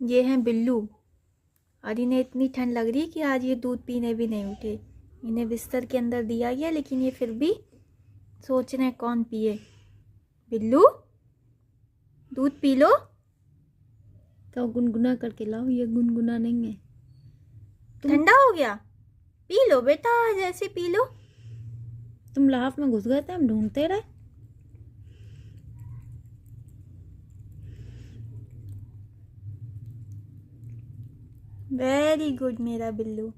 ये हैं बिल्लू और इन्हें इतनी ठंड लग रही है कि आज ये दूध पीने भी नहीं उठे। इन्हें बिस्तर के अंदर दिया गया लेकिन ये फिर भी सोच रहे हैं कौन पिए। बिल्लू दूध पी लो। तो गुनगुना करके लाओ, ये गुनगुना नहीं है। ठंडा हो गया, पी लो बेटा, जैसे पी लो। तुम लाफ में घुस गए थे, हम ढूंढते रहे। वेरी गुड मेरा बिल्लू।